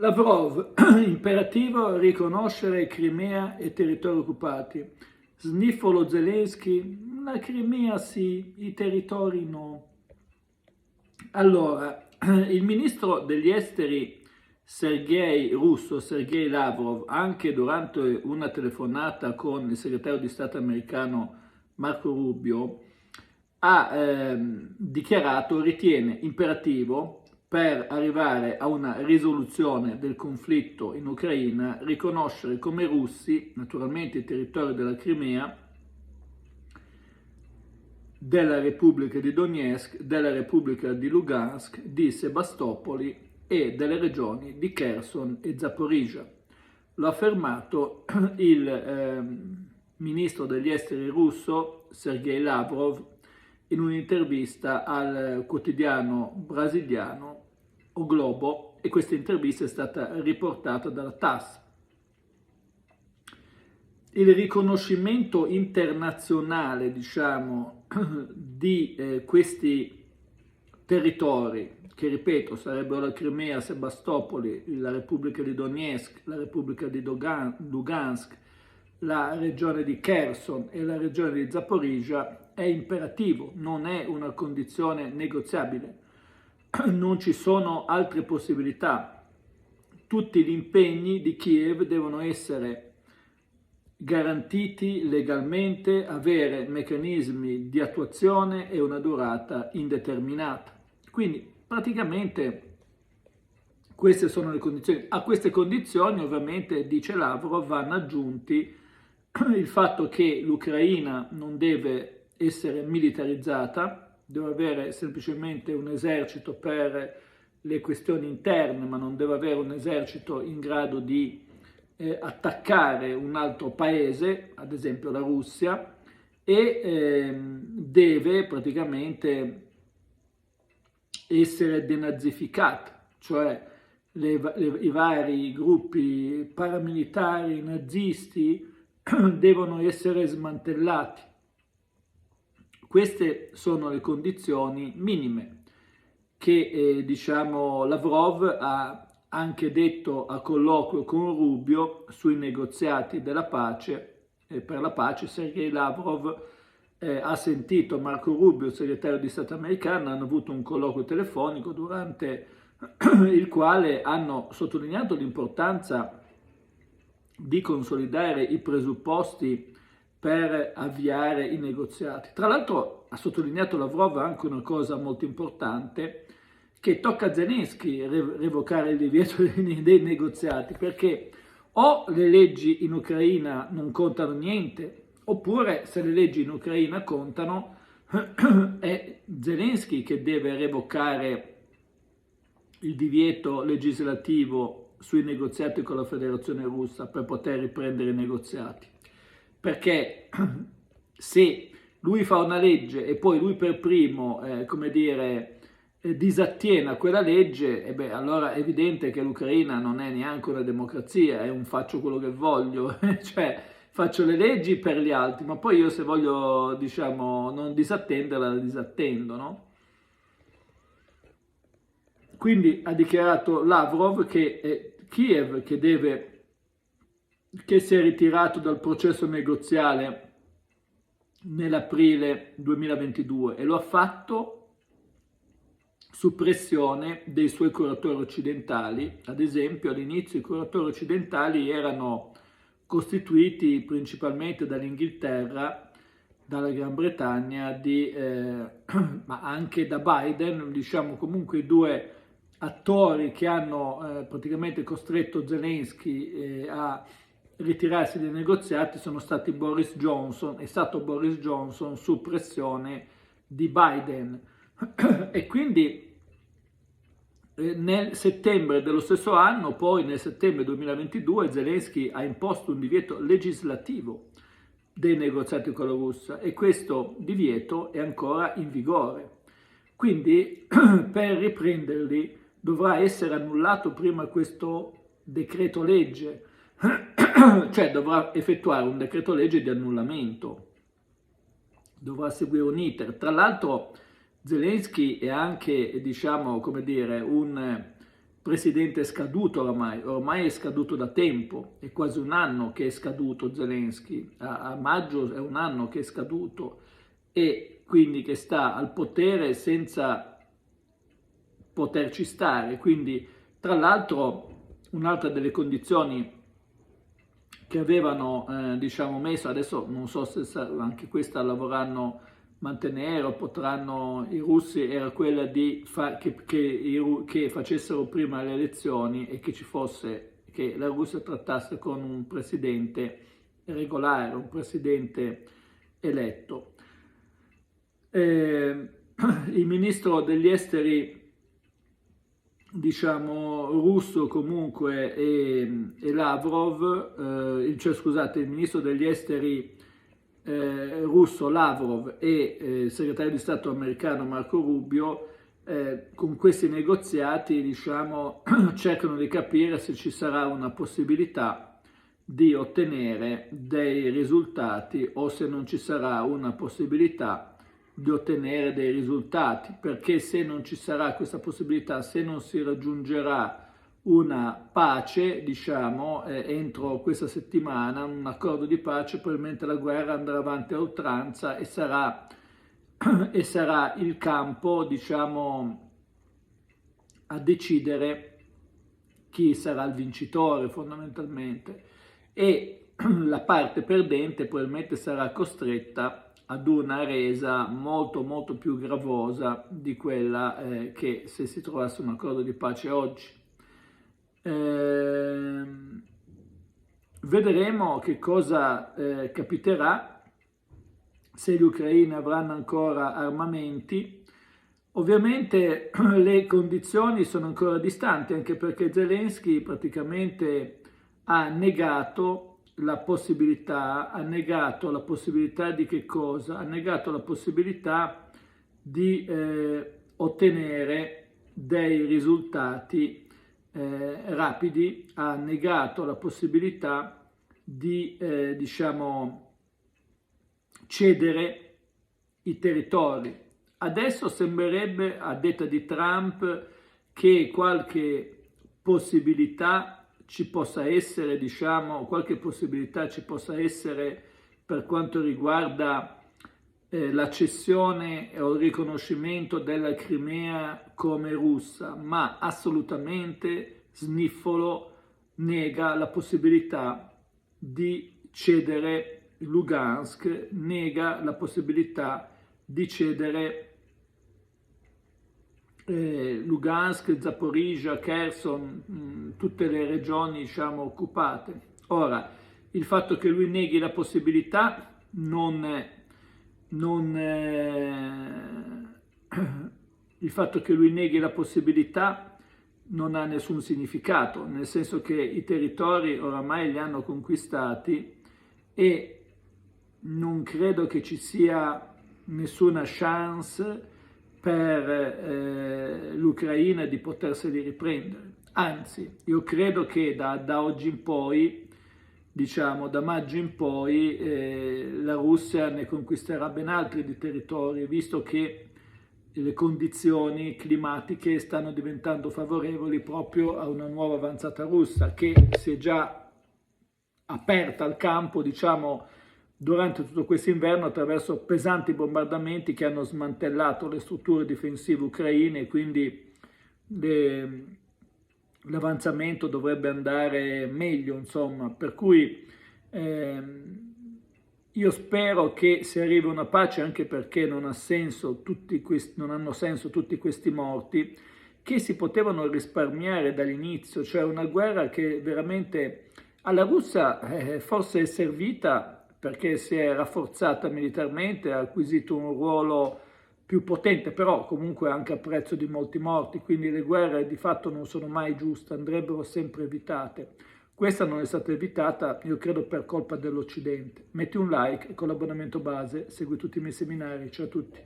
Lavrov, imperativo riconoscere Crimea e territori occupati. Sniffolo Zelensky, la Crimea sì, i territori no. Allora, il ministro degli esteri russo Sergei Lavrov, anche durante una telefonata con il segretario di Stato americano Marco Rubio, ha dichiarato, ritiene imperativo per arrivare a una risoluzione del conflitto in Ucraina, riconoscere come russi, naturalmente, i territori della Crimea, della Repubblica di Donetsk, della Repubblica di Lugansk, di Sebastopoli e delle regioni di Kherson e Zaporizhzhia. Lo ha affermato il ministro degli esteri russo Sergei Lavrov in un'intervista al quotidiano brasiliano O Globo, e questa intervista è stata riportata dalla TASS. Il riconoscimento internazionale, diciamo, di questi territori, che ripeto sarebbero la Crimea, Sebastopoli, la Repubblica di Donetsk, la Repubblica di Lugansk, la regione di Kherson e la regione di Zaporizhzhia, è imperativo, non è una condizione negoziabile, non ci sono altre possibilità. Tutti gli impegni di Kiev devono essere garantiti legalmente, avere meccanismi di attuazione e una durata indeterminata. Quindi praticamente queste sono le condizioni. A queste condizioni, ovviamente, dice Lavrov, vanno aggiunti il fatto che l'Ucraina non deve essere militarizzata, deve avere semplicemente un esercito per le questioni interne, ma non deve avere un esercito in grado di attaccare un altro paese, ad esempio la Russia, e deve praticamente essere denazificata, cioè i vari gruppi paramilitari nazisti devono essere smantellati. Queste sono le condizioni minime che diciamo Lavrov ha anche detto a colloquio con Rubio sui negoziati della pace, per la pace. Sergei Lavrov ha sentito Marco Rubio, il segretario di Stato americano, hanno avuto un colloquio telefonico durante il quale hanno sottolineato l'importanza di consolidare i presupposti per avviare i negoziati. Tra l'altro ha sottolineato Lavrov anche una cosa molto importante, che tocca a Zelensky revocare il divieto dei negoziati, perché o le leggi in Ucraina non contano niente, oppure se le leggi in Ucraina contano è Zelensky che deve revocare il divieto legislativo sui negoziati con la Federazione Russa per poter riprendere i negoziati. Perché se lui fa una legge e poi lui per primo, come dire, disattiene a quella legge, allora è evidente che l'Ucraina non è neanche una democrazia, è un faccio quello che voglio, cioè faccio le leggi per gli altri, ma poi io se voglio, diciamo, non disattenderla, la disattendo, no? Quindi ha dichiarato Lavrov che è Kiev che si è ritirato dal processo negoziale nell'aprile 2022 e lo ha fatto su pressione dei suoi curatori occidentali. Ad esempio, all'inizio i curatori occidentali erano costituiti principalmente dall'Inghilterra, dalla Gran Bretagna, ma anche da Biden, diciamo comunque i due attori che hanno praticamente costretto Zelensky a ritirarsi dai negoziati sono stati Boris Johnson, è stato Boris Johnson su pressione di Biden. E quindi nel settembre dello stesso anno, poi nel settembre 2022, Zelensky ha imposto un divieto legislativo dei negoziati con la Russia e questo divieto è ancora in vigore. Quindi per riprenderli dovrà essere annullato prima questo decreto legge, cioè dovrà effettuare un decreto legge di annullamento, dovrà seguire un iter. Tra l'altro Zelensky è anche, diciamo, come dire, un presidente scaduto ormai è scaduto da tempo, è quasi un anno che è scaduto Zelensky, a maggio è un anno che è scaduto, e quindi che sta al potere senza poterci stare. Quindi, tra l'altro, un'altra delle condizioni che avevano diciamo messo, adesso non so se anche questa la vorranno mantenere o potranno i russi, era quella di che facessero prima le elezioni e che ci fosse, che la Russia trattasse con un presidente regolare, un presidente eletto. Il ministro degli esteri, diciamo, russo comunque e Lavrov, cioè scusate, il ministro degli esteri russo Lavrov e il segretario di Stato americano Marco Rubio, con questi negoziati, diciamo, cercano di capire se ci sarà una possibilità di ottenere dei risultati o se non ci sarà una possibilità di ottenere dei risultati, perché se non ci sarà questa possibilità, se non si raggiungerà una pace, diciamo, entro questa settimana, un accordo di pace, probabilmente la guerra andrà avanti a oltranza e sarà il campo, diciamo, a decidere chi sarà il vincitore fondamentalmente, e la parte perdente probabilmente sarà costretta ad una resa molto molto più gravosa di quella che se si trovasse un accordo di pace oggi. Vedremo che cosa capiterà, se gli ucraini avranno ancora armamenti. Ovviamente le condizioni sono ancora distanti, anche perché Zelensky praticamente ha negato la possibilità di che cosa? Ha negato la possibilità di ottenere dei risultati rapidi, ha negato la possibilità di diciamo, cedere i territori. Adesso sembrerebbe, a detta di Trump, che qualche possibilità ci possa essere, diciamo, per quanto riguarda la cessione o il riconoscimento della Crimea come russa, ma assolutamente sniffolo nega la possibilità di cedere Lugansk, nega la possibilità di cedere Lugansk, Zaporizhzhia, Kherson, tutte le regioni, diciamo, occupate. Ora, il fatto che lui neghi la possibilità il fatto che lui neghi la possibilità non ha nessun significato, nel senso che i territori oramai li hanno conquistati e non credo che ci sia nessuna chance per l'Ucraina di poterseli riprendere. Anzi, io credo che da oggi in poi, diciamo da maggio in poi, la Russia ne conquisterà ben altri di territori, visto che le condizioni climatiche stanno diventando favorevoli proprio a una nuova avanzata russa, che si è già aperta al campo, diciamo, durante tutto questo inverno attraverso pesanti bombardamenti che hanno smantellato le strutture difensive ucraine, e quindi l'avanzamento dovrebbe andare meglio, insomma, per cui io spero che si arrivi a una pace, anche perché non hanno senso tutti questi morti che si potevano risparmiare dall'inizio, cioè una guerra che veramente alla Russia forse è servita perché si è rafforzata militarmente, ha acquisito un ruolo più potente, però comunque anche a prezzo di molti morti, quindi le guerre di fatto non sono mai giuste, andrebbero sempre evitate. Questa non è stata evitata, io credo, per colpa dell'Occidente. Metti un like e con l'abbonamento base segui tutti i miei seminari. Ciao a tutti.